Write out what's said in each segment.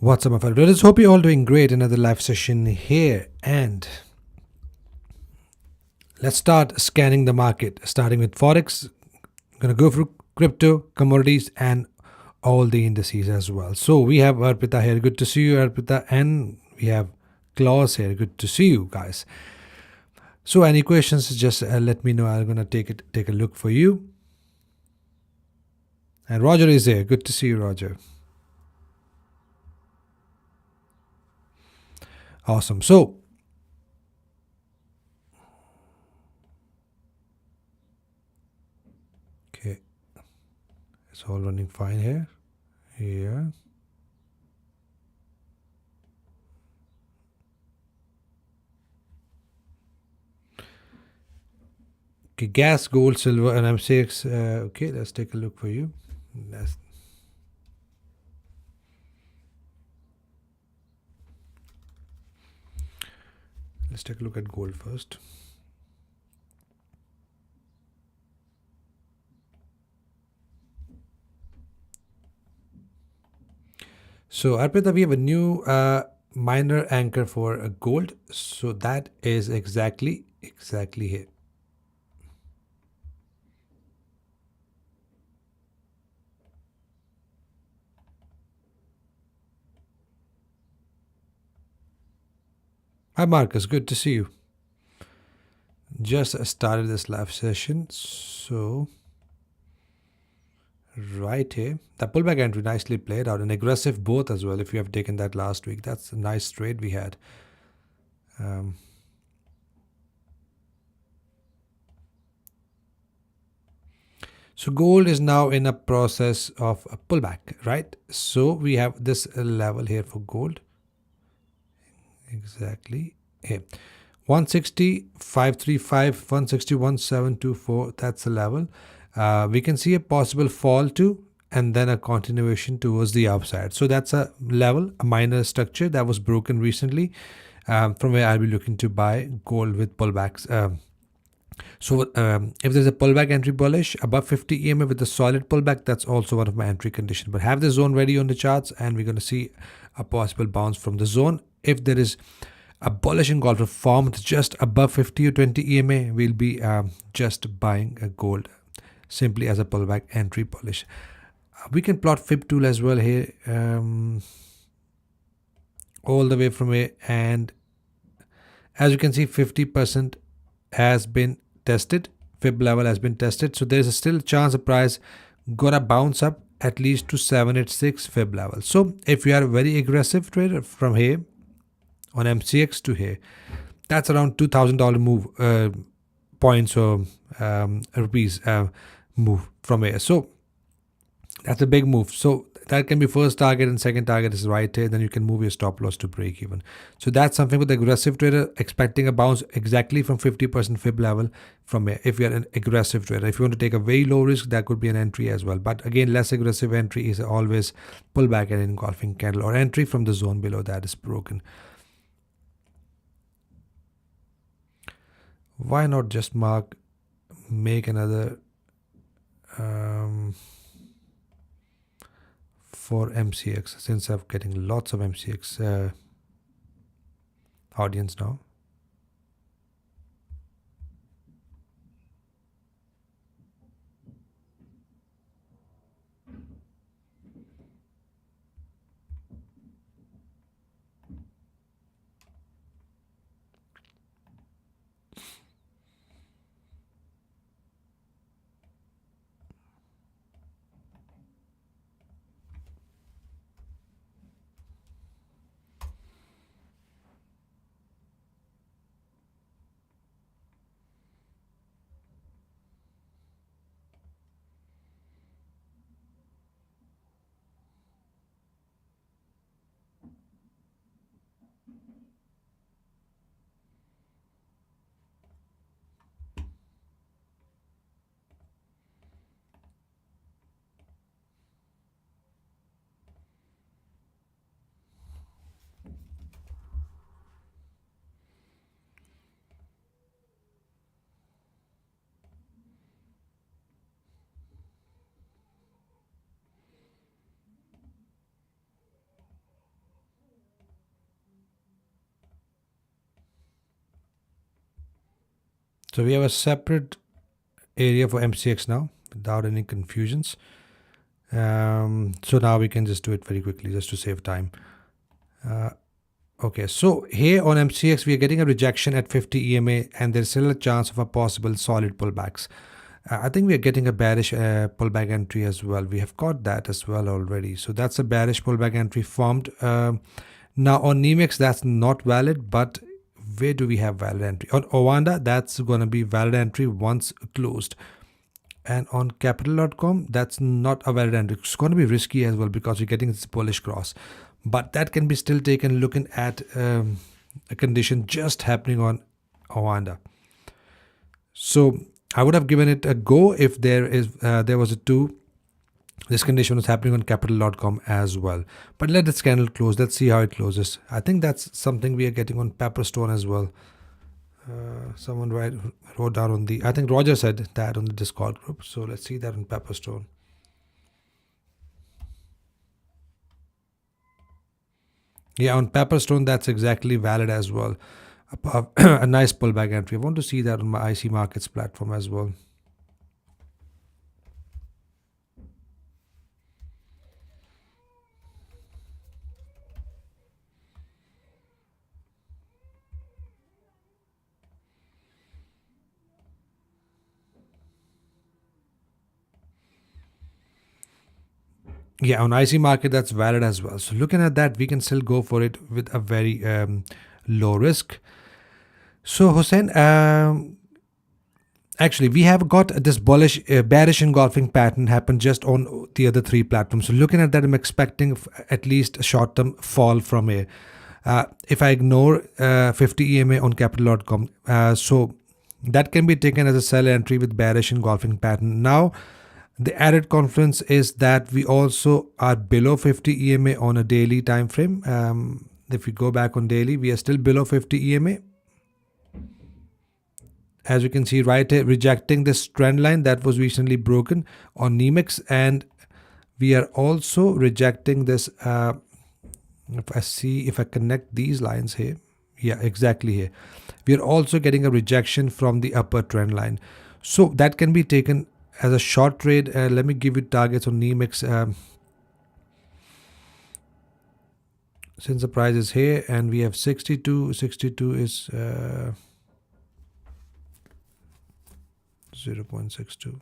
What's up, my fellow traders? Hope you're all doing great. Another live session here, and let's start scanning the market, starting with Forex. I'm going to go through crypto, commodities, and all the indices as well. So we have Arpita here. Good to see you, Arpita. And we have Klaus here. Good to see you guys. So any questions, just let me know. I'm going to take a look for you. And Roger is here. Good to see you, Roger. Awesome. So okay, it's all running fine here. Here. Okay, gas, gold, silver, and MCX. Okay, let's take a look for you. Let's take a look at gold first. So Arpita, we have a new minor anchor for gold. So that is exactly here. Hi Marcus, good to see you. Just started this live session. So right here, the pullback entry nicely played out, an aggressive both as well. If you have taken that last week, that's a nice trade we had. So gold is now in a process of a pullback, right? So we have this level here for gold. Exactly here. 160, 535, 160, 1724, that's the level. We can see a possible fall to, and then a continuation towards the upside. So that's a level, a minor structure that was broken recently, from where I'll be looking to buy gold with pullbacks. So if there's a pullback entry bullish above 50 EMA with a solid pullback, that's also one of my entry conditions. But have the zone ready on the charts, and we're going to see a possible bounce from the zone. If there is a bullish engulfer formed just above 50 or 20 EMA, we'll be just buying a gold simply as a pullback entry bullish. We can plot fib tool as well here, all the way from here, and as you can see, 50% has been tested, fib level has been tested. So there's still a chance the price gonna bounce up at least to 786 fib level. So if you are a very aggressive trader from here on MCX to here, that's around $2,000 move, points or rupees move from here. So that's a big move. So that can be first target, and second target is right here. Then you can move your stop loss to break even. So that's something with the aggressive trader, expecting a bounce exactly from 50% fib level from here. If you're an aggressive trader, if you want to take a very low risk, that could be an entry as well. But again, less aggressive entry is always pullback and engulfing candle, or entry from the zone below that is broken. Why not just make another for MCX, since I'm getting lots of MCX audience now. So we have a separate area for MCX now without any confusions. So now we can just do it very quickly just to save time. Okay, so here on MCX we are getting a rejection at 50 EMA and there's still a chance of a possible solid pullbacks. I think we are getting a bearish pullback entry as well. We have got that as well already. So that's a bearish pullback entry formed. Now on NEMEX that's not valid, but where do we have valid entry? On Owanda that's going to be valid entry once closed. And on capital.com that's not a valid entry. It's going to be risky as well because you're getting this bullish cross. But that can be still taken looking at a condition just happening on Owanda. So I would have given it a go if there was a 2. This condition was happening on capital.com as well. But let this candle close. Let's see how it closes. I think that's something we are getting on Pepperstone as well. Someone wrote down on I think Roger said that on the Discord group. So let's see that on Pepperstone. Yeah, on Pepperstone, that's exactly valid as well. A nice pullback entry. I want to see that on my IC Markets platform as well. Yeah, on IC Market, that's valid as well. So looking at that, we can still go for it with a very low risk. So Hussein, actually, we have got this bearish engulfing pattern happen just on the other 3 platforms. So looking at that, I'm expecting at least a short-term fall from here. If I ignore 50 EMA on capital.com, so that can be taken as a sell entry with bearish engulfing pattern. Now, the added confluence is that we also are below 50 EMA on a daily time frame. If we go back on daily, we are still below 50 EMA. As you can see right here, rejecting this trend line that was recently broken on NEMEX, and we are also rejecting this. If I connect these lines here, yeah, exactly here, we are also getting a rejection from the upper trend line. So that can be taken as a short trade. Let me give you targets on NEMEX. Since the price is here and we have 62 is 0.62.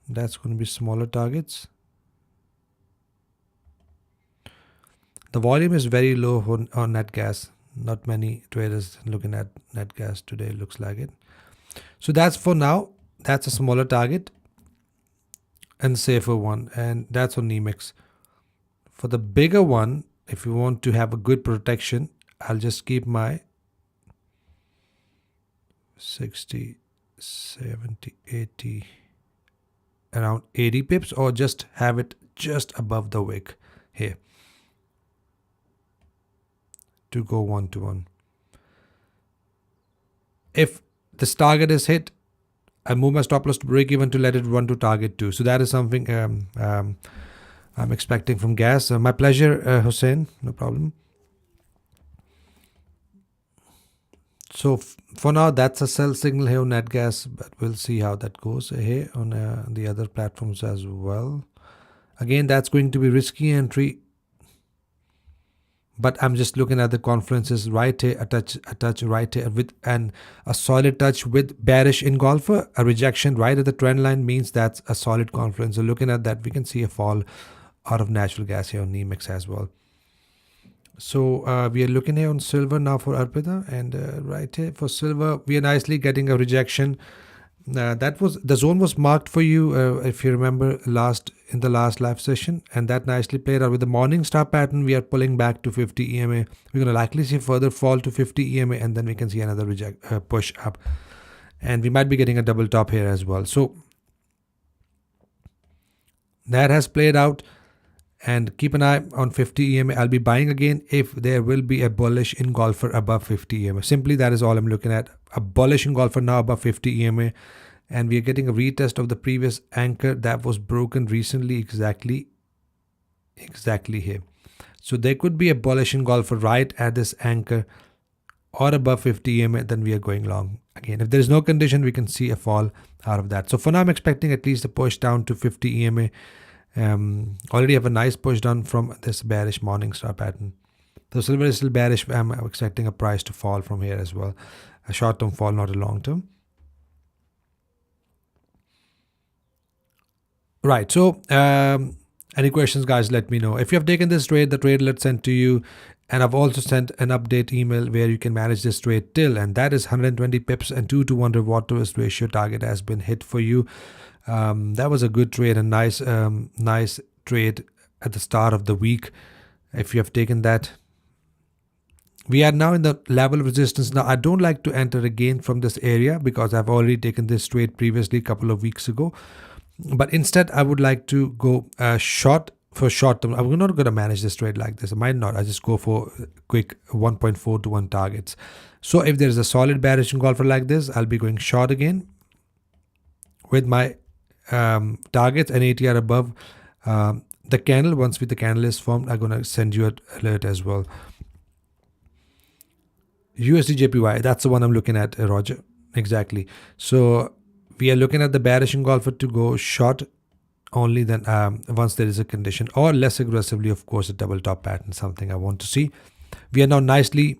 That's going to be smaller targets. The volume is very low on net gas. Not many traders looking at net gas today, looks like it. So that's for now. That's a smaller target and safer one, and that's on NEMEX. For the bigger one, if you want to have a good protection, I'll just keep my 60, 70, 80, around 80 pips, or just have it just above the wick here to go 1-to-1. If this target is hit, I move my stop loss to break even to let it run to target 2. So that is something I'm expecting from gas. My pleasure, Hussein, no problem. So for now, that's a sell signal here on net gas, but we'll see how that goes here on the other platforms as well. Again, that's going to be risky entry, but I'm just looking at the confluences right here, a touch right here with a solid touch with bearish engulfer. A rejection right at the trend line means that's a solid confluence. So looking at that, we can see a fall out of natural gas here on NEMEX as well. So we are looking here on silver now for Arpita, and right here for silver, we are nicely getting a rejection. That was the zone was marked for you if you remember in the last live session, and that nicely played out with the morning star pattern. We are pulling back to 50 EMA. We're going to likely see further fall to 50 EMA, and then we can see another push up, and we might be getting a double top here as well. So that has played out, and keep an eye on 50 EMA. I'll be buying again if there will be a bullish engulfer above 50 EMA. Simply that is all I'm looking at. A bullish engulfer now above 50 EMA, and we are getting a retest of the previous anchor that was broken recently exactly here. So there could be a bullish engulfer right at this anchor or above 50 EMA, then we are going long. Again, if there is no condition, we can see a fall out of that. So for now, I'm expecting at least a push down to 50 EMA. Already have a nice push down from this bearish morning star pattern. So silver is still bearish. I'm expecting a price to fall from here as well. A short-term fall, not a long-term. Right. So any questions, guys, let me know. If you have taken this trade, the trade let's send to you. And I've also sent an update email where you can manage this trade till, and that is 120 pips and 2-to-1 reward to risk ratio target has been hit for you. That was a good trade, a nice trade at the start of the week. If you have taken that, we are now in the level of resistance. Now, I don't like to enter again from this area because I've already taken this trade previously a couple of weeks ago. But instead, I would like to go short for short term. I'm not going to manage this trade like this. I might not. I just go for quick 1.4 to 1 targets. So if there's a solid bearish engulfer like this, I'll be going short again with my targets and ATR above the candle. Once the candle is formed, I'm going to send you an alert as well. USD JPY, that's the one I'm looking at, Roger. Exactly. So we are looking at the bearish engulfer to go short only then once there is a condition, or less aggressively, of course, a double top pattern, something I want to see. We are now nicely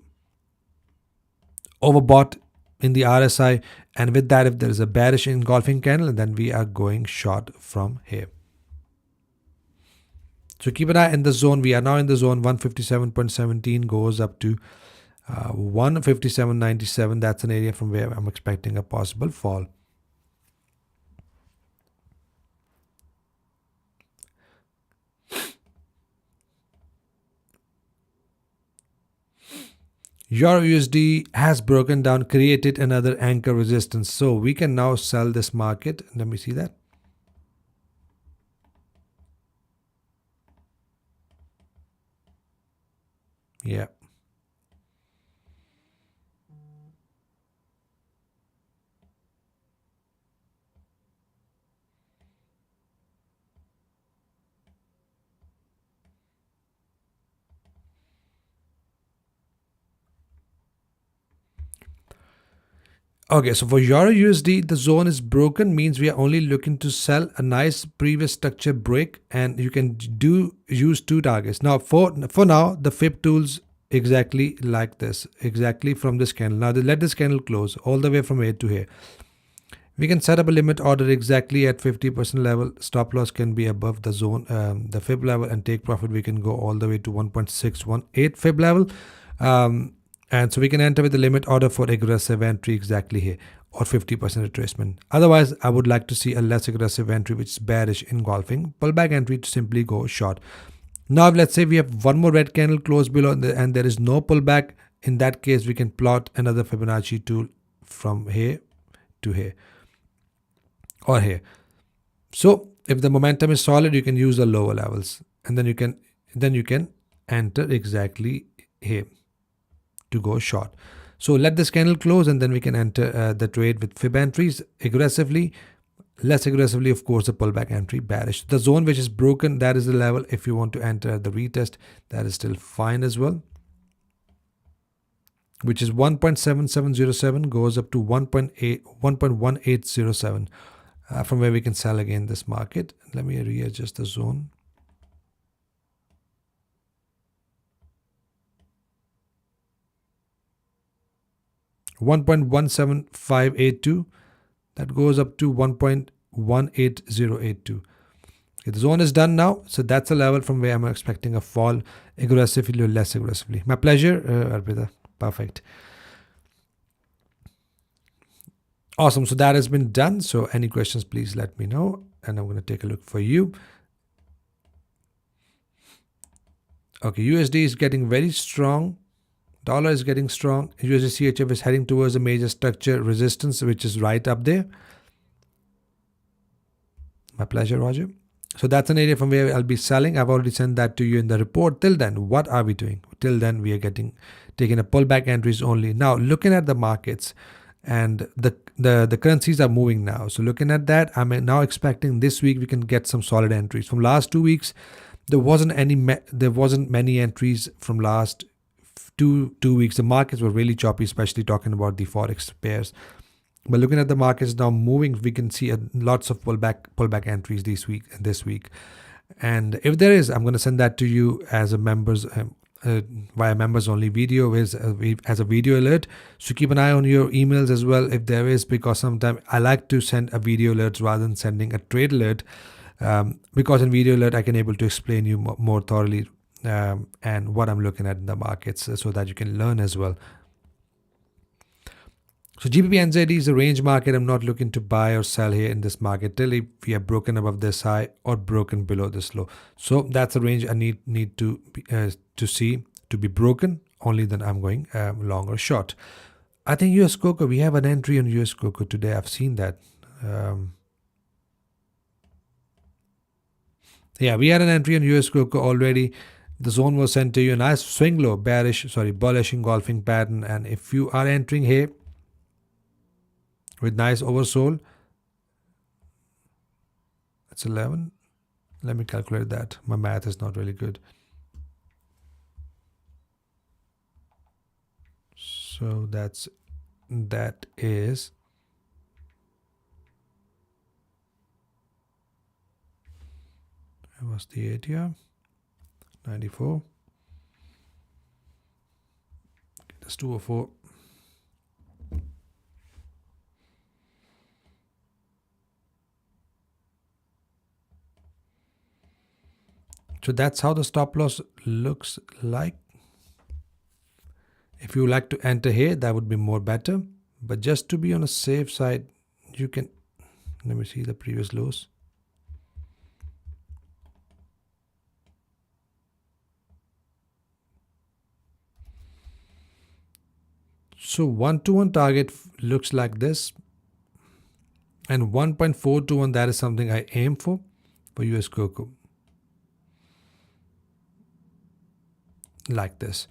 overbought in the RSI, and with that, if there is a bearish engulfing candle, then we are going short from here. So keep an eye in the zone. We are now in the zone. 157.17 goes up to 157.97. That's an area from where I'm expecting a possible fall. Euro USD has broken down, created another anchor resistance. So we can now sell this market. Let me see that. Yeah. Okay, so for Euro USD, the zone is broken, means we are only looking to sell a nice previous structure break, and you can use 2 targets. Now, for now, the fib tools exactly like this, exactly from this candle. Now, let this candle close all the way from here to here. We can set up a limit order exactly at 50% level. Stop loss can be above the zone, the fib level, and take profit. We can go all the way to 1.618 fib level. And so we can enter with the limit order for aggressive entry exactly here, or 50% retracement. Otherwise, I would like to see a less aggressive entry, which is bearish engulfing. Pullback entry to simply go short. Now, let's say we have one more red candle close below and there is no pullback. In that case, we can plot another Fibonacci tool from here to here or here. So if the momentum is solid, you can use the lower levels, and then you can enter exactly here to go short. So let this candle close, and then we can enter the trade with fib entries aggressively. Less aggressively, of course, the pullback entry bearish. The zone which is broken, that is the level. If you want to enter the retest, that is still fine as well, which is 1.7707 goes up to 1.1807 from where we can sell again this market. Let me readjust the zone. $1.17582, that goes up to 1.18082. Okay, the zone is done now, so that's a level from where I'm expecting a fall, aggressively or less aggressively. My pleasure, Arpita. Perfect. Awesome. So that has been done. So any questions, please let me know, and I'm going to take a look for you. Okay, USD is getting very strong. Dollar is getting strong. USD CHF is heading towards a major structure resistance, which is right up there. My pleasure, Roger. So that's an area from where I'll be selling. I've already sent that to you in the report. Till then, what are we doing? Till then, we are taking a pullback entries only. Now, looking at the markets, and the currencies are moving now. So looking at that, I'm now expecting this week we can get some solid entries. From last 2 weeks, there wasn't many entries from last two weeks. The markets were really choppy, especially talking about the forex pairs. But looking at the markets now moving, we can see lots of pullback entries this week. And if there is, I'm going to send that to you as a members via members only video as a video alert. So keep an eye on your emails as well if there is, because sometimes I like to send a video alert rather than sending a trade alert, because in video alert I can able to explain you more thoroughly and what I'm looking at in the markets, so that you can learn as well. So GBP NZD is a range market. I'm not looking to buy or sell here in this market till we have broken above this high or broken below this low. So that's a range I need to see to be broken. Only then I'm going long or short. I think US Cocoa, we have an entry on US Cocoa today. I've seen that. Yeah, we had an entry on US Cocoa already. The zone was sent to you. A nice swing low, bullish engulfing pattern. And if you are entering here with nice oversold, it's 11. Let me calculate that. My math is not really good. So that is what's the area? 94. That's 204. So that's how the stop loss looks like. If you like to enter here, that would be more better. But just to be on a safe side, you can, let me see the previous lows. So 1-to-1 target looks like this, and 1.4-to-1, that is something I aim for US Cocoa, like this.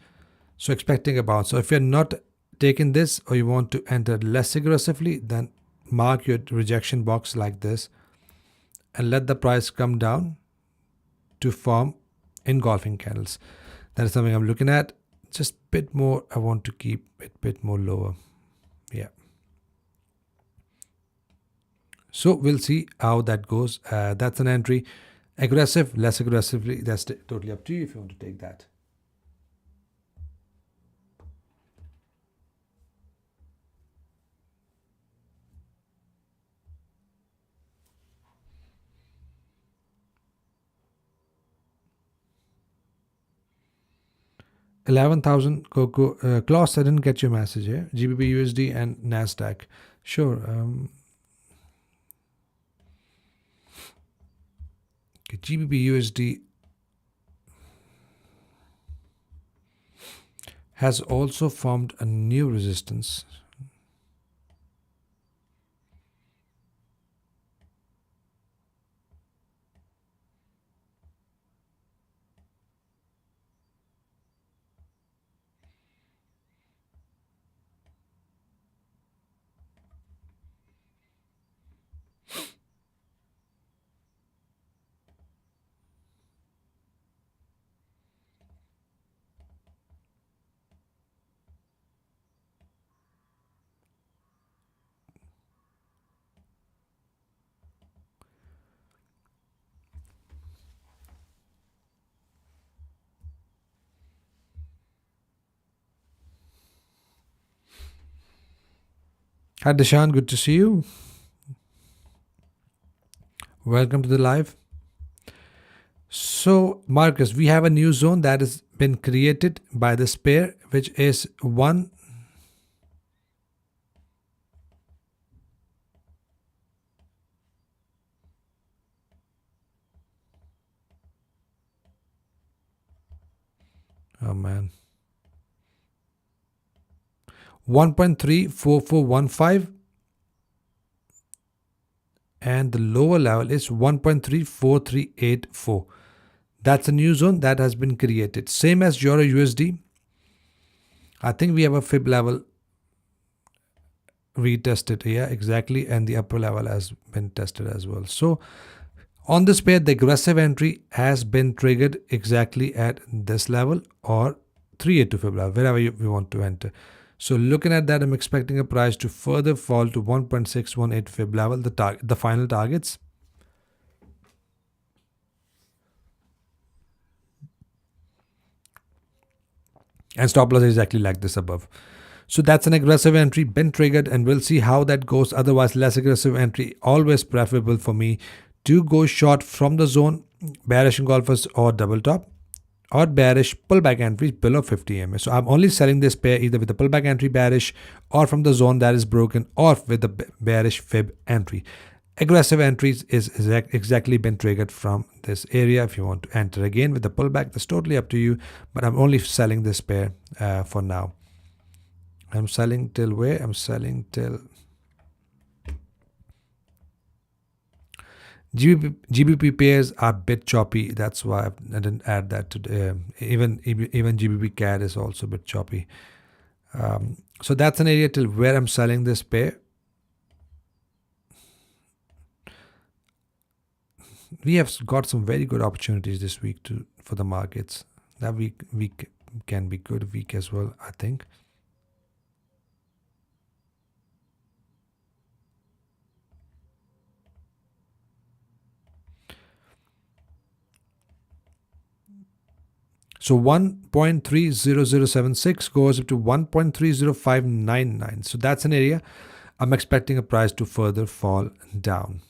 So expecting a bounce. So if you're not taking this, or you want to enter less aggressively, then mark your rejection box like this and let the price come down to form engulfing candles. That is something I'm looking at. Just a bit more, I want to keep it a bit more lower. Yeah. So we'll see how that goes. That's an entry. Aggressive, less aggressively, that's totally up to you if you want to take that. $11,000 Cocoa. Klaus, I didn't get your message here. GBP USD and NASDAQ. Sure. Okay, GBP USD has also formed a new resistance. Hi Deshan, good to see you. Welcome to the live. So Marcus, we have a new zone that has been created by this pair, which is 1. Oh man. 1.34415, and the lower level is 1.34384. That's a new zone that has been created. Same as Euro USD. I think we have a fib level retested here exactly, and the upper level has been tested as well. So on this pair, the aggressive entry has been triggered exactly at this level or 382 fib level, wherever we want to enter. So looking at that, I'm expecting a price to further fall to 1.618 fib level, the final targets. And stop loss is exactly like this above. So that's an aggressive entry, been triggered, and we'll see how that goes. Otherwise, less aggressive entry, always preferable for me to go short from the zone, bearish engulfers or double top, or bearish pullback entries below 50 EMA. So I'm only selling this pair either with the pullback entry bearish or from the zone that is broken or with the bearish fib entry. Aggressive entries is exactly been triggered from this area. If you want to enter again with the pullback, that's totally up to you, but I'm only selling this pair for now. I'm selling till where? I'm selling till GBP pairs are a bit choppy. That's why I didn't add that today. Even GBP CAD is also a bit choppy. So that's an area till where I'm selling this pair. We have got some very good opportunities this week for the markets. That week can be good week as well, I think. So 1.30076 goes up to 1.30599. So that's an area I'm expecting a price to further fall down.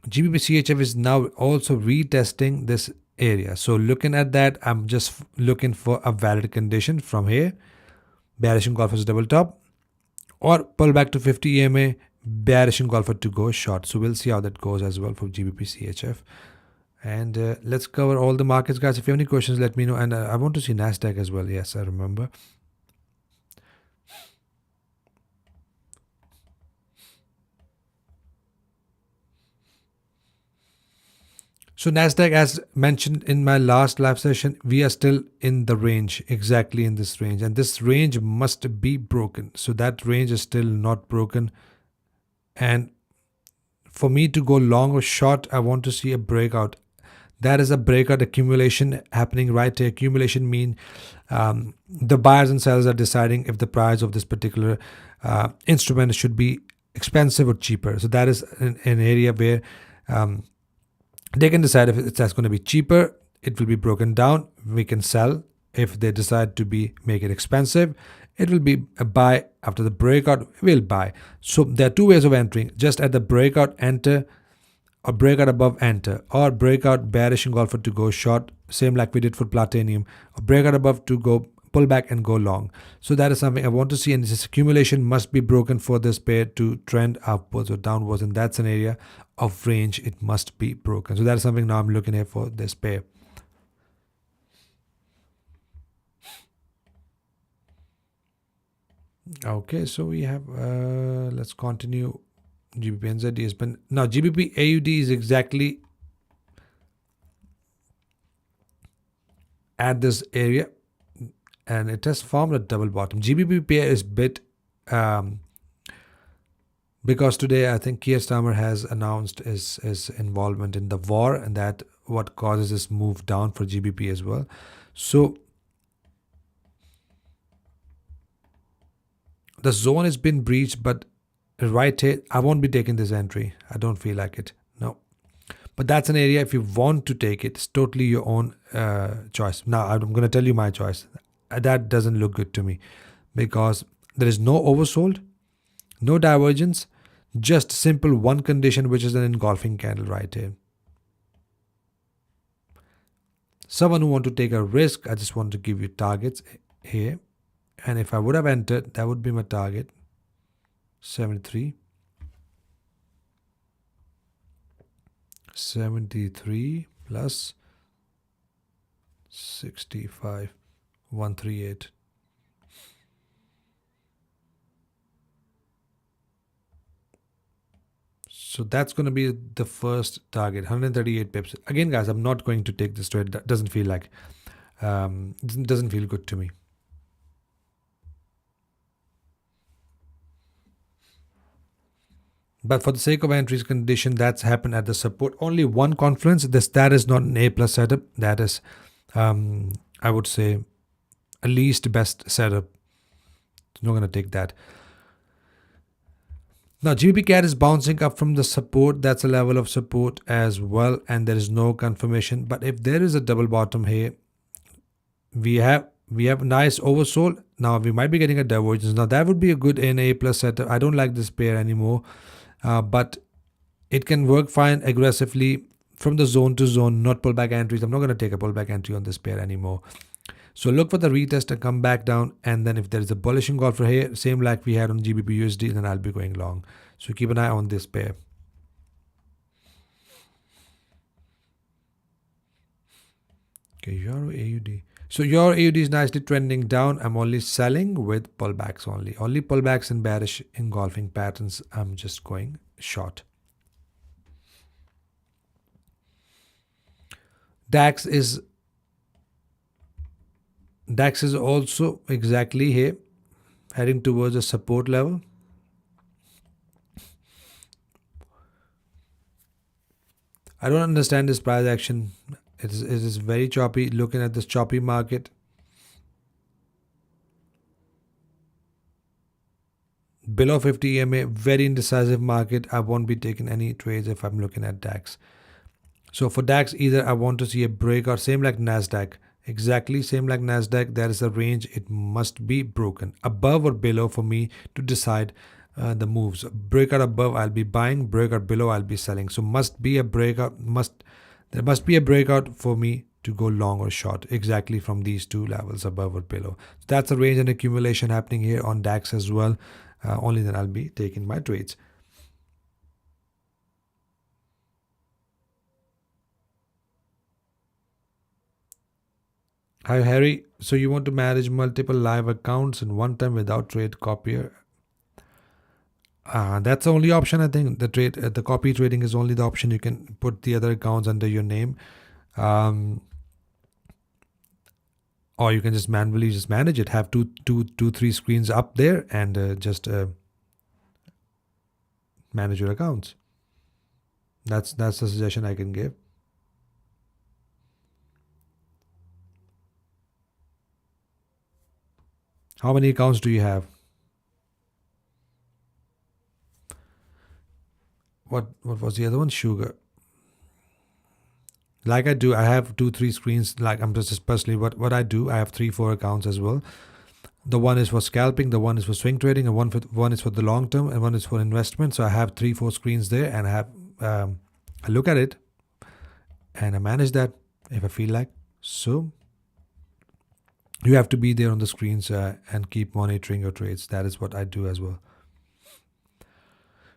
GBP CHF is now also retesting this area. So looking at that, I'm just looking for a valid condition from here. Bearish engulfers double top or pull back to 50 EMA, bearish engulfer to go short. So we'll see how that goes as well for GBP CHF. And let's cover all the markets, guys. If you have any questions, let me know. And I want to see NASDAQ as well. Yes, I remember. So NASDAQ, as mentioned in my last live session, we are still in the range, exactly in this range. And this range must be broken. So that range is still not broken. And for me to go long or short, I want to see a breakout. That is a breakout accumulation happening right here. Accumulation mean the buyers and sellers are deciding if the price of this particular instrument should be expensive or cheaper. So that is an area where they can decide if that's going to be cheaper, it will be broken down. We can sell. If they decide to make it expensive, it will be a buy. After the breakout, we'll buy. So there are two ways of entering. Just at the breakout, enter, or breakout above, enter, or breakout bearish engulfer to go short, same like we did for platinum, or breakout above to go pull back and go long. So that is something I want to see, and this accumulation must be broken for this pair to trend upwards or downwards, and that's an area of range. It must be broken. So that is something now I'm looking at for this pair. Okay, so we have let's continue. GBP NZD has been, now GBP AUD is exactly at this area, and it has formed a double bottom. GBP pair is bit because today I think Keir Starmer has announced his involvement in the war, and that what causes this move down for GBP as well. So the zone has been breached, but right here, I won't be taking this entry. I don't feel like it. No. But that's an area, if you want to take it, it's totally your own choice. Now, I'm going to tell you my choice. That doesn't look good to me because there is no oversold, no divergence, just simple one condition, which is an engulfing candle right here. Someone who want to take a risk, I just want to give you targets here. And if I would have entered, that would be my target. 73 plus 65, 138. So that's going to be the first target, 138 pips. Again, guys, I'm not going to take this trade. That doesn't feel like, doesn't feel good to me. But for the sake of entries condition, that's happened at the support. Only one confluence. That is not an A plus setup. That is, I would say, at least best setup. Not going to take that. Now GBP CAD is bouncing up from the support. That's a level of support as well, and there is no confirmation. But if there is a double bottom here, we have nice oversold. Now we might be getting a divergence. Now that would be a good A plus setup. I don't like this pair anymore, but it can work fine aggressively from the zone to zone, not pullback entries. I'm not going to take a pullback entry on this pair anymore. So look for the retest and come back down, and then if there is a bullish engulfer here, same like we had on GBP USD, then I'll be going long. So keep an eye on this pair. Okay, Euro AUD. So your AUD is nicely trending down. I'm only selling with pullbacks only. Only pullbacks and bearish engulfing patterns. I'm just going short. DAX is also exactly here, heading towards a support level. I don't understand this price action. It is very choppy. Looking at this choppy market, below 50 EMA, very indecisive market. I won't be taking any trades if I'm looking at DAX. So for DAX, either I want to see a breakout, same like NASDAQ. Exactly same like NASDAQ. There is a range. It must be broken above or below for me to decide the moves. Breakout above, I'll be buying. Breakout below, I'll be selling. So must be a breakout. There must be a breakout for me to go long or short, exactly from these two levels, above or below. So that's a range and accumulation happening here on DAX as well. Only then I'll be taking my trades. Hi Harry, so you want to manage multiple live accounts in one time without trade copier? That's the only option. I think the copy trading is only the option. You can put the other accounts under your name, or you can just manually just manage it. Have three screens up there and just manage your accounts. That's the suggestion I can give. How many accounts do you have? What was the other one? Sugar. Like I do, I have 2-3 screens. Like I'm just personally what I do. I have 3-4 accounts as well. The one is for scalping, the one is for swing trading, and one is for the long term, and one is for investment. So I have 3-4 screens there, and I have I look at it, and I manage that if I feel like. So you have to be there on the screens and keep monitoring your trades. That is what I do as well.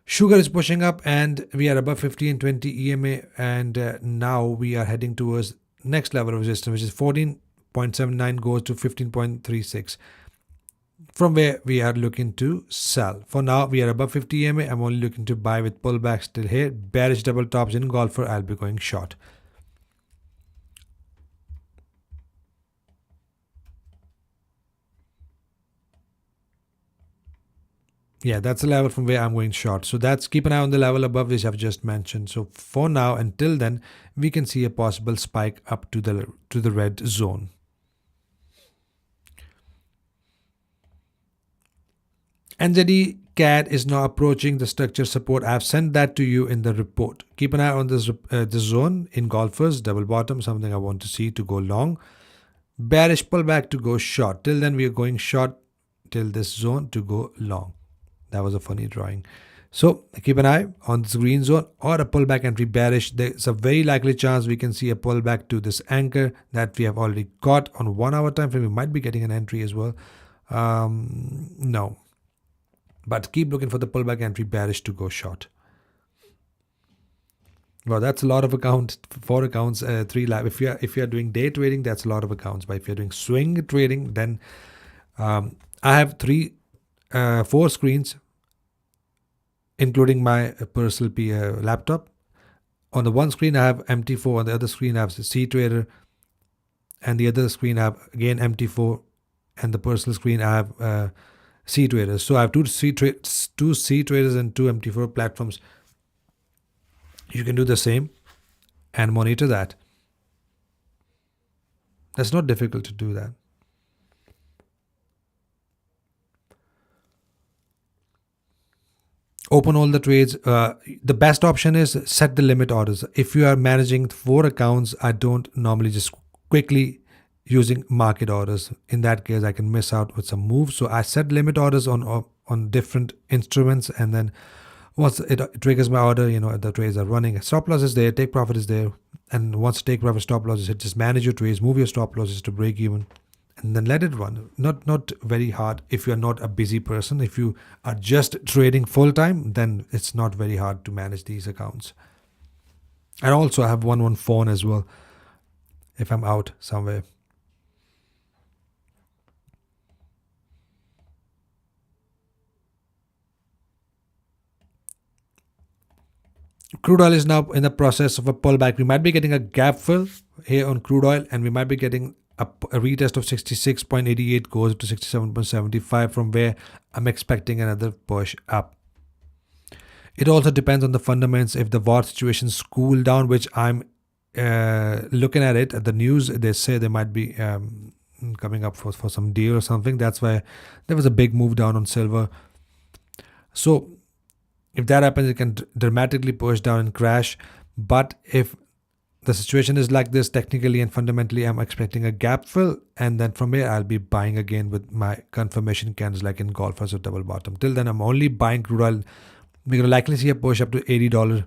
Sugar is pushing up, and we are above 50 and 20 EMA, and now we are heading towards next level of resistance, which is 14.79 goes to 15.36, from where we are looking to sell. For now, we are above 50 EMA. I'm only looking to buy with pullbacks till here. Bearish double tops in golfer, I'll be going short. Yeah, that's the level from where I'm going short. So that's, keep an eye on the level above which I've just mentioned. So for now, until then, we can see a possible spike up to the red zone. NZD CAD is now approaching the structure support. I've sent that to you in the report. Keep an eye on this zone in golfers, double bottom, something I want to see to go long. Bearish pullback to go short. Till then, we are going short till this zone to go long. That was a funny drawing. So keep an eye on this green zone or a pullback entry bearish. There's a very likely chance we can see a pullback to this anchor that we have already got on 1 hour time frame. We might be getting an entry as well. No. But keep looking for the pullback entry bearish to go short. Well, that's a lot of accounts, 4 accounts, 3 live. If you are doing day trading, that's a lot of accounts. But if you're doing swing trading, then I have 4 screens. including my personal laptop. On the one screen I have MT4, on the other screen I have C Trader, and the other screen I have again MT4, and the personal screen I have C Traders. So I have two C Traders and two MT4 platforms. You can do the same and monitor that. That's not difficult to do that. Open all the trades. The best option is set the limit orders. If you are managing 4 accounts, I don't normally just quickly using market orders. In that case, I can miss out with some moves. So I set limit orders on different instruments, and then once it triggers my order, the trades are running. Stop loss is there, take profit is there, and once take profit, stop loss is hit, just manage your trades, move your stop losses to break even, and then let it run. Not very hard if you are not a busy person. If you are just trading full time, then it's not very hard to manage these accounts. And also I have one phone as well if I'm out somewhere. Crude oil is now in the process of a pullback. We might be getting a gap fill here on crude oil, and we might be getting a retest of 66.88 goes to 67.75, from where I'm expecting another push up. It also depends on the fundamentals. If the war situations cool down, which I'm looking at it at the news, they say they might be coming up for some deal or something. That's why there was a big move down on silver. So if that happens, it can dramatically push down and crash. But if the situation is like this, technically and fundamentally, I'm expecting a gap fill, and then from here I'll be buying again with my confirmation candles like in golfers or double bottom. Till then, I'm only buying crude oil. We're going to likely see a push up to $80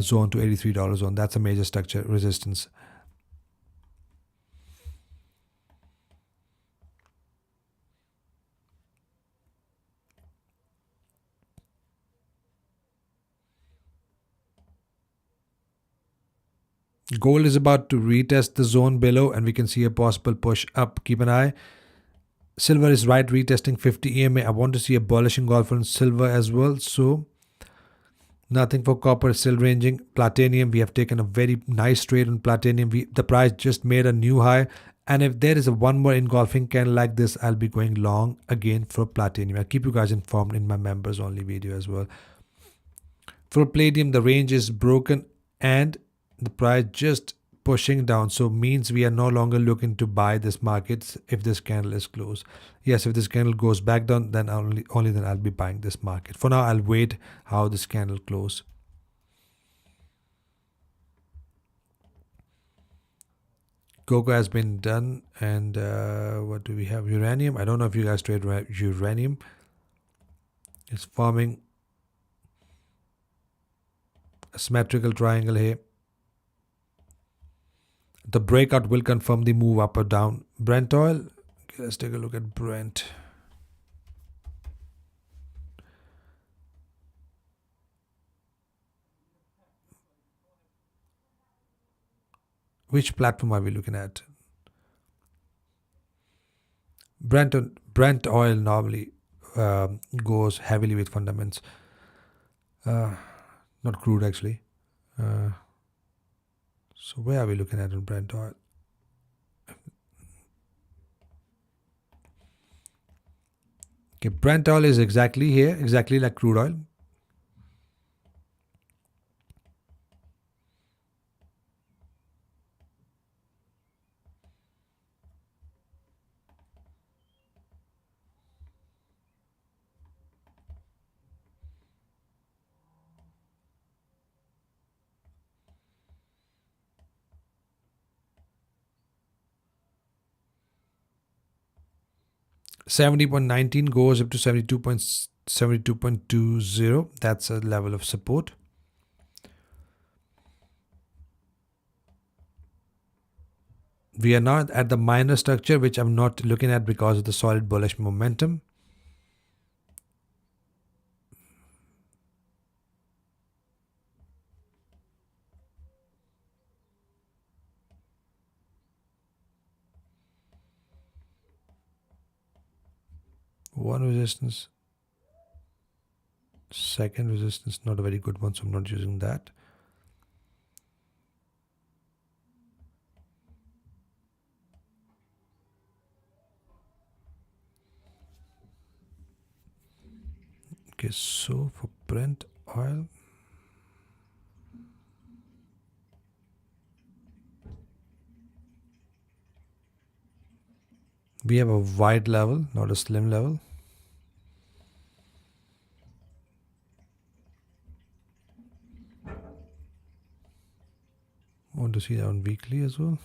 zone to $83 zone. That's a major structure resistance. Gold is about to retest the zone below, and we can see a possible push up. Keep an eye. Silver is right retesting 50 EMA. I want to see a bullish engulfer on silver as well. So nothing for copper, still ranging. Platinum, we have taken a very nice trade on platinum. The price just made a new high. And if there is one more engulfing candle like this, I'll be going long again for platinum. I'll keep you guys informed in my members only video as well. For palladium, the range is broken and the price just pushing down, so means we are no longer looking to buy this market if this candle is closed. Yes, if this candle goes back down, then only then I'll be buying this market. For now, I'll wait how this candle close. Cocoa has been done, and what do we have? Uranium. I don't know if you guys trade uranium. It's forming a symmetrical triangle here. The breakout will confirm the move up or down. Brent oil. Okay, let's take a look at Brent. Which platform are we looking at? Brent oil normally goes heavily with fundamentals. Not crude actually. So where are we looking at on Brent oil? Okay, Brent oil is exactly here, exactly like crude oil. $70.19 goes up to 72.20. That's a level of support. We are not at the minor structure, which I'm not looking at because of the solid bullish momentum. One resistance, Second resistance, not a very good one, so I'm not using that. Okay, so for Brent oil, we have a wide level, not a slim level. Want to see that on weekly as well?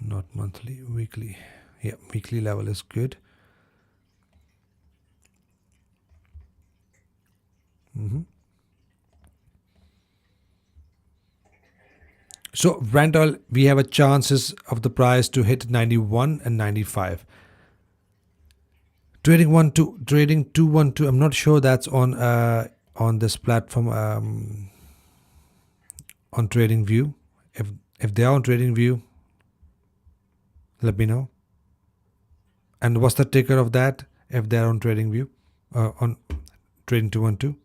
Not monthly, weekly. Yeah, weekly level is good. So Brent oil, we have a chances of the price to hit 91 and 95. Trading 212. I'm not sure that's on this platform on TradingView. If they are on TradingView, let me know. And what's the ticker of that if they're on TradingView on Trading 212?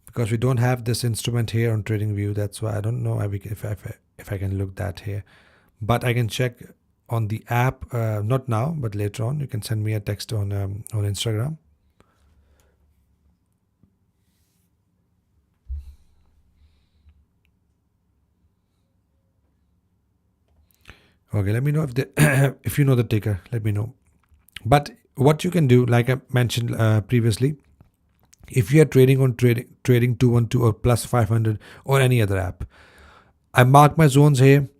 Because we don't have this instrument here on TradingView, that's why I don't know if I can look that here. But I can check on the app, not now, but later on. You can send me a text on Instagram. Okay, let me know if if you know the ticker. Let me know. But what you can do, like I mentioned previously, if you are trading on trading 212 or plus 500 or any other app, I mark my zones here,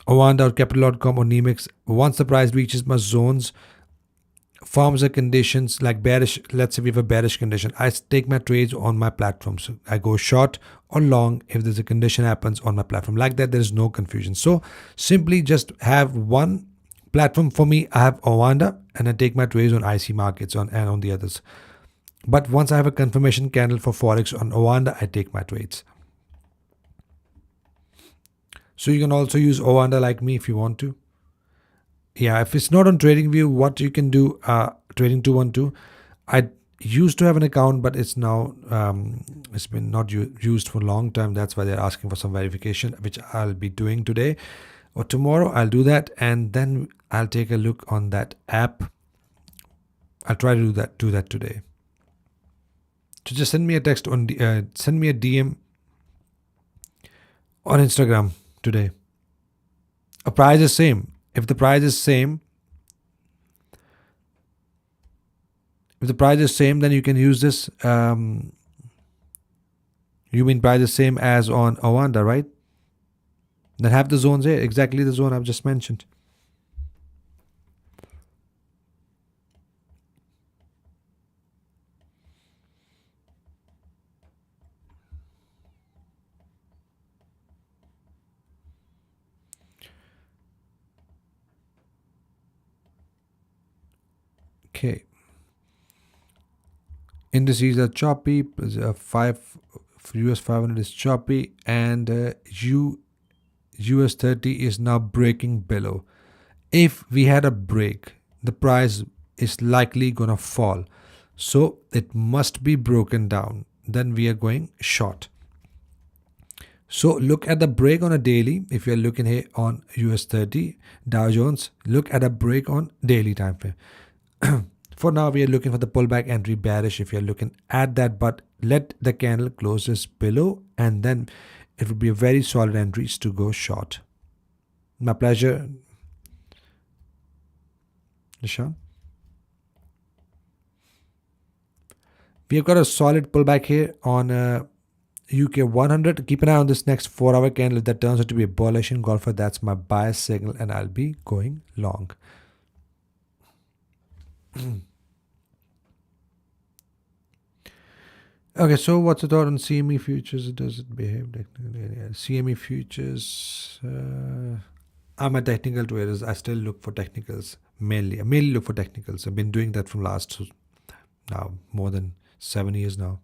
Ovanda or Capital.com or Nemix. Once the price reaches my zones, forms the conditions like bearish, let's say we have a bearish condition, I take my trades on my platform. So I go short or long if there's a condition happens on my platform. Like that, there's no confusion. So simply just have one platform. For me, I have Ovanda and I take my trades on IC markets and on the others. But once I have a confirmation candle for Forex on Ovanda, I take my trades. So you can also use Ovanda like me if you want to. Yeah, if it's not on TradingView, what you can do, Trading 212, I used to have an account, but it's now, it's been not used for a long time. That's why they're asking for some verification, which I'll be doing today or tomorrow. I'll do that, and then I'll take a look on that app. I'll try to do that today. So just send me a text on send me a DM on Instagram today. A price is same. If the price is same, then you can use this. You mean price is same as on Ovanda, right? Then have the zones here, exactly the zone I've just mentioned. Okay. Indices are choppy. US 500 is choppy, and US 30 is now breaking below. If we had a break, the price is likely gonna fall. So it must be broken down. Then we are going short. So look at the break on a daily. If you're looking here on US 30, Dow Jones, look at a break on daily time frame. For now, we are looking for the pullback entry bearish if you're looking at that, but let the candle closes below and then it would be a very solid entries to go short. My pleasure, Nishan. We have got a solid pullback here on UK 100. Keep an eye on this next 4-hour candle. If that turns out to be a bullish engulfer, that's my bias signal and I'll be going long. Okay, so what's the thought on CME futures? Does it behave technically? CME futures, I'm a technical trader. I still look for technicals mainly. I mainly look for technicals. I've been doing that from last now more than 7 years now.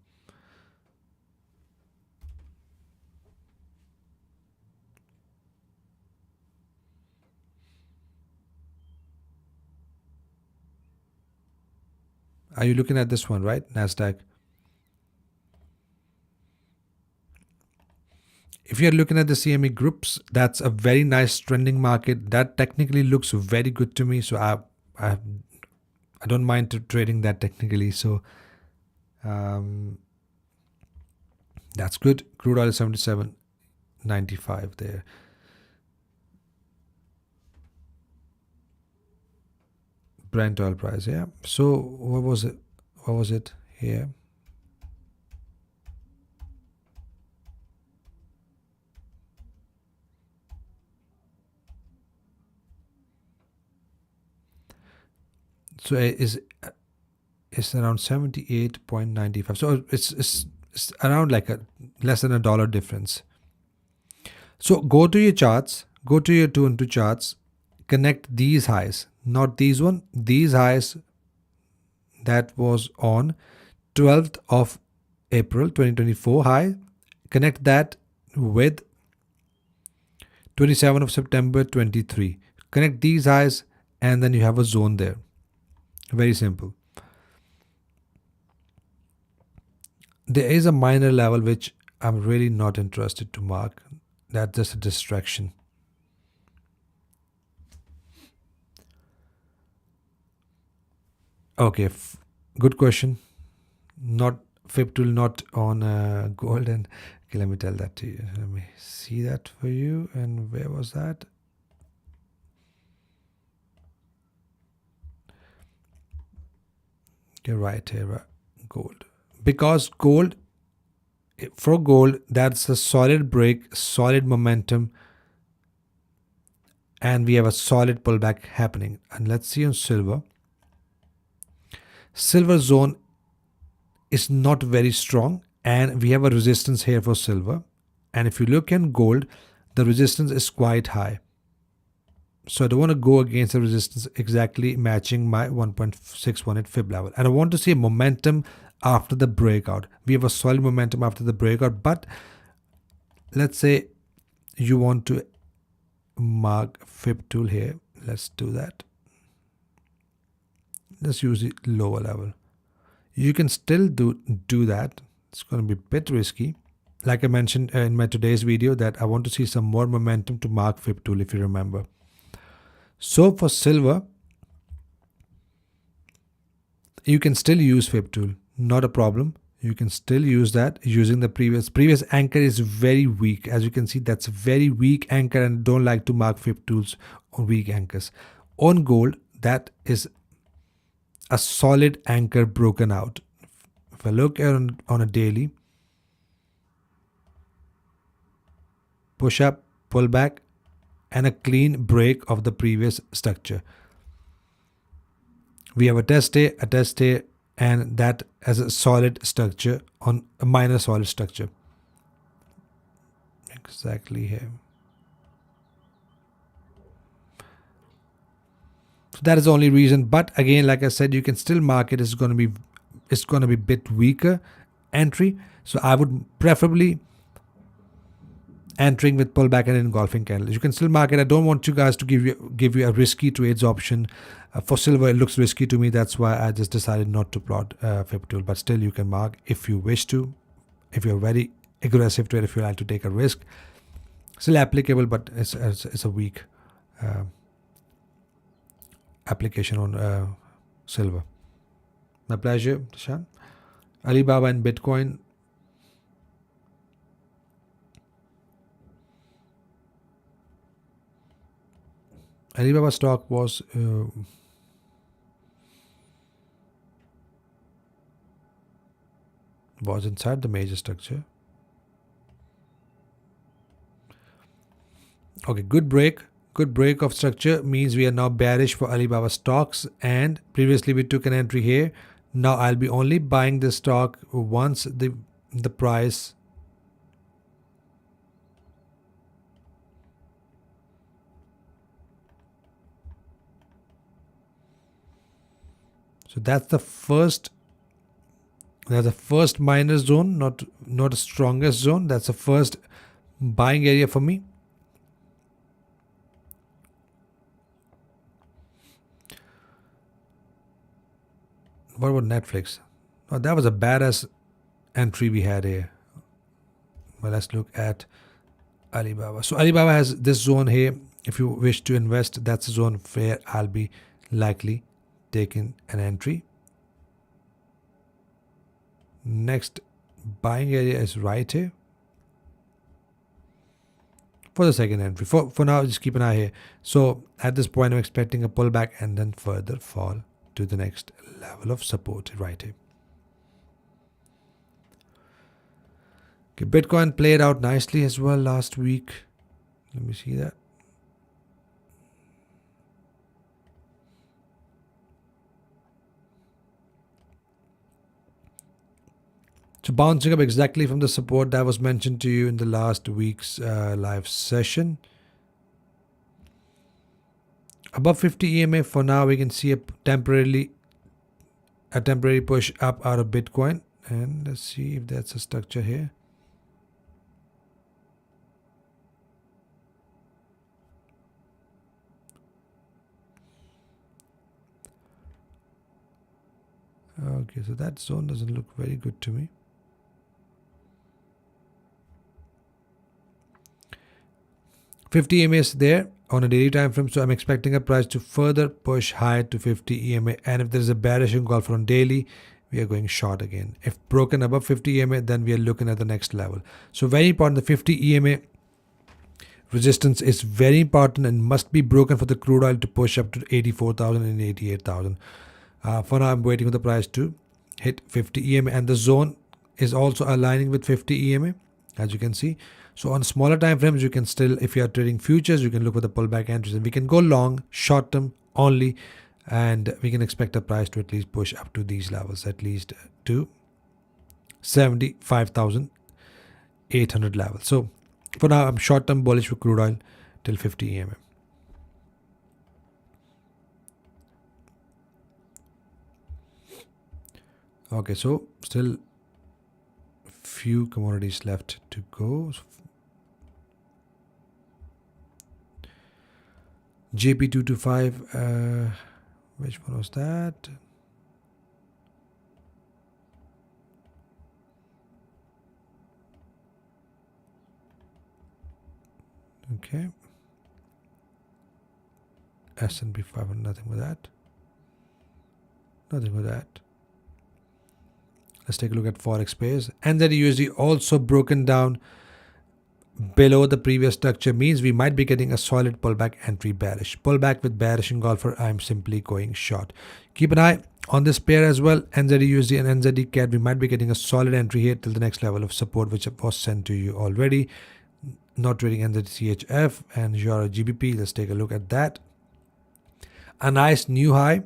Are you looking at this one, right? Nasdaq. If you're looking at the CME groups, that's a very nice trending market. That technically looks very good to me. So I don't mind trading that technically. So that's good. Crude oil is 77.95 there. Brent oil price, yeah. So what was it? What was it here? So it's around 78.95. So it's around like a less than $1 difference. So go to your charts, go to your 2 and 2 charts, connect these highs, not these one, these highs that was on 12th of April 2024 high, connect that with 27th of September 23. Connect these highs and then you have a zone there. Very simple. There is a minor level which I'm really not interested to mark. That's just a distraction. Okay, good question. Not fib tool, not on gold. And okay, let me tell that to you. Let me see that for you. And where was that? Okay, right here, gold. Because gold, for gold, that's a solid break, solid momentum, and we have a solid pullback happening. And let's see on silver. Silver zone is not very strong, and we have a resistance here for silver. And if you look in gold, the resistance is quite high. So I don't want to go against the resistance exactly matching my 1.618 fib level. And I want to see momentum after the breakout. We have a solid momentum after the breakout, but let's say you want to mark fib tool here. Let's do that. Let's use the lower level. You can still do that. It's going to be a bit risky. Like I mentioned in my today's video, that I want to see some more momentum to mark fib tool, if you remember. So for silver, you can still use fib tool, not a problem. You can still use that using the previous anchor is very weak. As you can see, that's a very weak anchor, and don't like to mark fib tools on weak anchors. On gold, that is a solid anchor broken out. If I look on a daily, push up, pull back, and a clean break of the previous structure. We have a test day, and that as a solid structure on a minor solid structure. Exactly here. So that is the only reason. But again, like I said, you can still mark it. It's going to be a bit weaker entry. So I would preferably entering with pullback and engulfing candles. You can still mark it. I don't want you guys to give you a risky trades option. For silver, it looks risky to me. That's why I just decided not to plot fib tool. But still, you can mark if you wish to. If you're very aggressive trade, if you like to take a risk, still applicable, but it's a weak application on silver. My pleasure, Shan. Alibaba and Bitcoin. Alibaba stock was inside the major structure. Okay, good break of structure means we are now bearish for Alibaba stocks, and previously we took an entry here. Now I'll be only buying the stock once the price so that's the first minor zone, not a strongest zone. That's the first buying area for me. What about Netflix? Oh, that was a badass entry we had here. Well, let's look at Alibaba. So Alibaba has this zone here. If you wish to invest, that's the zone where I'll be likely taking an entry. Next buying area is right here for the second entry. For now, just keep an eye here. So at this point, I'm expecting a pullback and then further fall to the next level of support right here. Okay, Bitcoin played out nicely as well last week. Let me see that. So bouncing up exactly from the support that was mentioned to you in the last week's live session. Above 50 EMA for now, we can see a temporary push up out of Bitcoin. And let's see if that's a structure here. Okay, so that zone doesn't look very good to me. $50 EMA is there on a daily time frame, so I'm expecting a price to further push higher to 50 EMA. And if there is a bearish engulfer on daily, we are going short again. If broken above 50 EMA, then we are looking at the next level. So very important, the 50 EMA resistance is very important and must be broken for the crude oil to push up to 84,000 and 88,000. For now, I'm waiting for the price to hit 50 EMA, and the zone is also aligning with 50 EMA, as you can see. So on smaller time frames, you can still, if you are trading futures, you can look for the pullback entries, and we can go long, short term only, and we can expect the price to at least push up to these levels, at least to 75,800 levels. So for now, I'm short term bullish for crude oil till 50 EMA. Okay, so still few commodities left to go. JP225, which one was that? Okay. S&P 500, nothing with that. Nothing with that. Let's take a look at Forex pairs. NZD-USD also broken down below the previous structure, means we might be getting a solid pullback entry bearish. Pullback with bearish engulfer, I'm simply going short. Keep an eye on this pair as well. NZD-USD and NZD-CAD, we might be getting a solid entry here till the next level of support, which was sent to you already. Not trading NZD-CHF and Euro GBP. Let's take a look at that. A nice new high,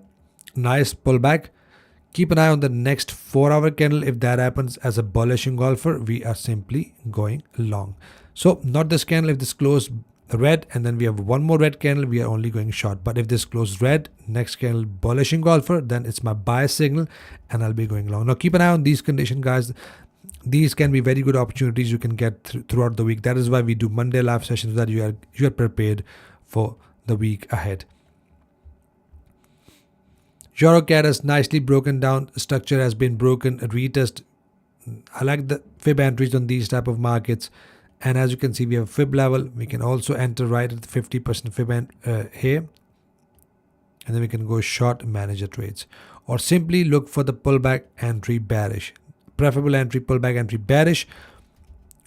nice pullback. Keep an eye on the next 4-hour candle. If that happens as a bullish engulfer, we are simply going long. So not this candle. If this closed red and then we have one more red candle, we are only going short. But if this closed red, next candle bullish engulfer, then it's my buy signal and I'll be going long. Now keep an eye on these conditions, guys. These can be very good opportunities you can get throughout the week. That is why we do Monday live sessions, so that you are prepared for the week ahead. EuroCAD has nicely broken down. Structure has been broken. A retest. I like the fib entries on these type of markets. And as you can see, we have a fib level. We can also enter right at the 50% fib here. And then we can go short manager trades. Or simply look for the pullback entry bearish. Preferable entry, pullback entry bearish.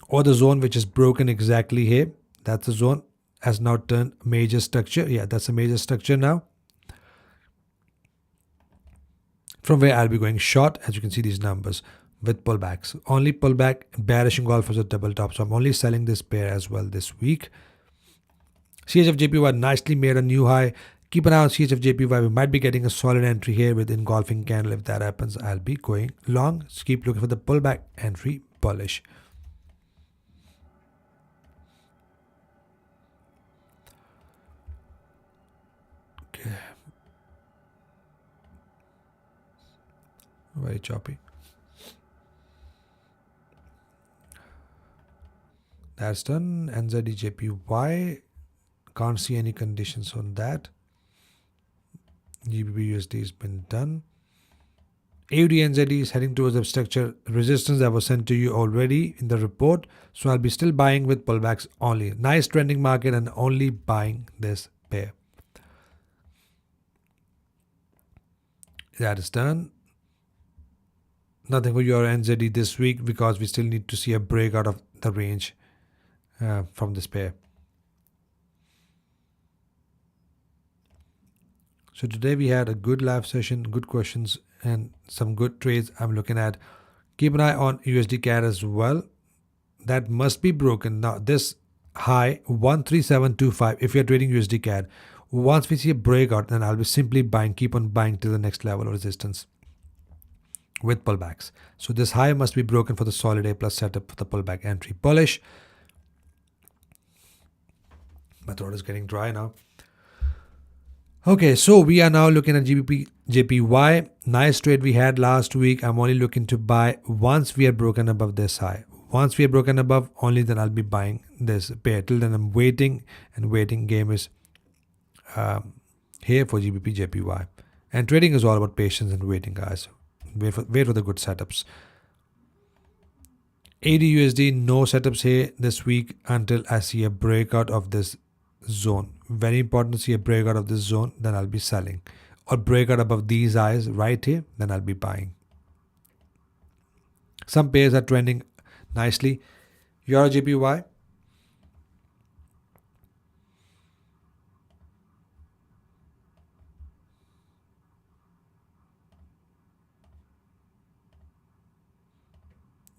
Or the zone which is broken exactly here. That's the zone. Has now turned major structure. Yeah, that's a major structure now. From where I'll be going short, as you can see these numbers with pullbacks. Only pullback, bearish engulfers at double top. So I'm only selling this pair as well this week. CHF-JPY nicely made a new high. Keep an eye on CHF-JPY. We might be getting a solid entry here with engulfing candle. If that happens, I'll be going long. Just keep looking for the pullback entry bullish. Okay. Very choppy. That's done. NZD-JPY. Can't see any conditions on that. GBP USD has been done. AUD/NZD is heading towards the structure resistance that was sent to you already in the report. So I'll be still buying with pullbacks only. Nice trending market and only buying this pair. That is done. Nothing for your NZD this week because we still need to see a break out of the range from this pair. So today we had a good live session, good questions, and some good trades I'm looking at. Keep an eye on USD CAD as well. That must be broken. Now this high 13725 if you're trading USD CAD. Once we see a breakout, then I'll be simply buying, keep on buying to the next level of resistance with pullbacks. So this high must be broken for the solid A plus setup for the pullback entry. Bullish. My throat is getting dry now. Okay, so we are now looking at GBP JPY. Nice trade we had last week. I'm only looking to buy once we are broken above this high. Once we are broken above, only then I'll be buying this pair. Till then I'm waiting, and waiting game is here for GBP JPY. And trading is all about patience and waiting, guys. Wait for the good setups. AUD/USD, no setups here this week until I see a breakout of this zone. Very important to see a breakout of this zone, then I'll be selling. Or breakout above these highs right here, then I'll be buying. Some pairs are trending nicely. Euro JPY.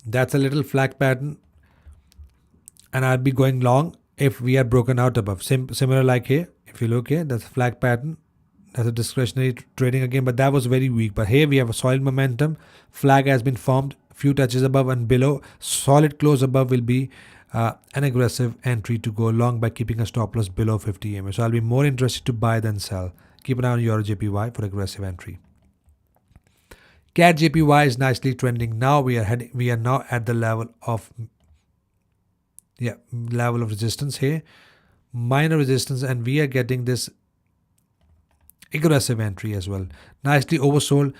That's a little flag pattern, and I'll be going long if we are broken out above. Similar like here. If you look here, that's a flag pattern. That's a discretionary trading again, but that was very weak. But here we have a solid momentum. Flag has been formed. Few touches above and below. Solid close above will be an aggressive entry to go long by keeping a stop loss below 50 EMA. So I'll be more interested to buy than sell. Keep an eye on Euro JPY for aggressive entry. CAD JPY is nicely trending. Now we are now at the level of resistance here, minor resistance, and we are getting this aggressive entry as well. Nicely oversold.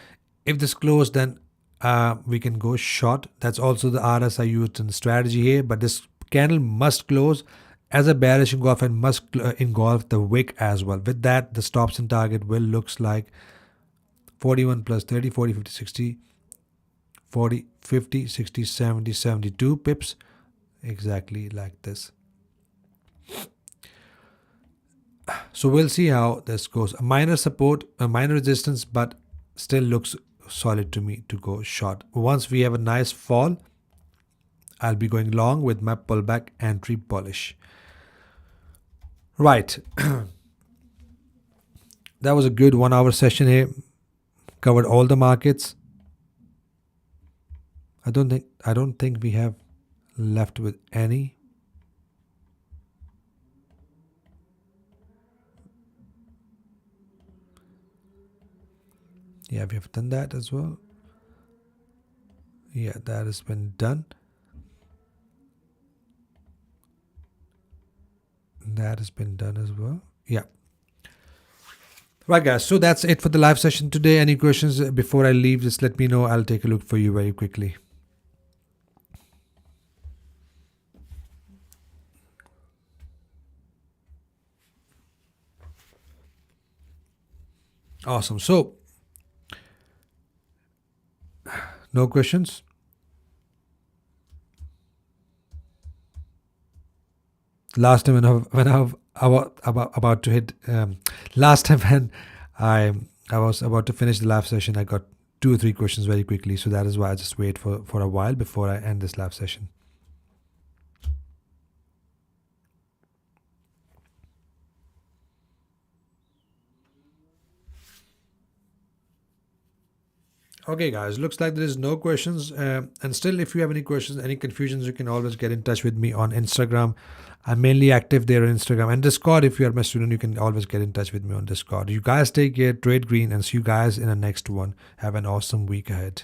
If this closed, then we can go short. That's also the RSI used in the strategy here, but this candle must close as a bearish engulf and must engulf the wick as well. With that, the stops and target will looks like 41 plus 30, 40, 50, 60, 40, 50, 60, 70, 72 pips. Exactly like this. So we'll see how this goes. A minor support, a minor resistance, but still looks solid to me to go short. Once we have a nice fall, I'll be going long with my pullback entry bullish. Right. That was a good 1 hour session here. Covered all the markets. I don't think we have left with any. Yeah, we have done that as well. Yeah, that has been done. That has been done as well. Yeah. Right, guys. So that's it for the live session today. Any questions before I leave, just let me know. I'll take a look for you very quickly. Awesome. So, no questions? Last time when I about to hit, last time when I was about to finish the live session, I got 2 or 3 questions very quickly. So that is why I just wait for a while before I end this live session. Okay, guys, looks like there is no questions. And still, if you have any questions, any confusions, you can always get in touch with me on Instagram. I'm mainly active there on Instagram and Discord. If you are my student, you can always get in touch with me on Discord. You guys take care, trade green, and see you guys in the next one. Have an awesome week ahead.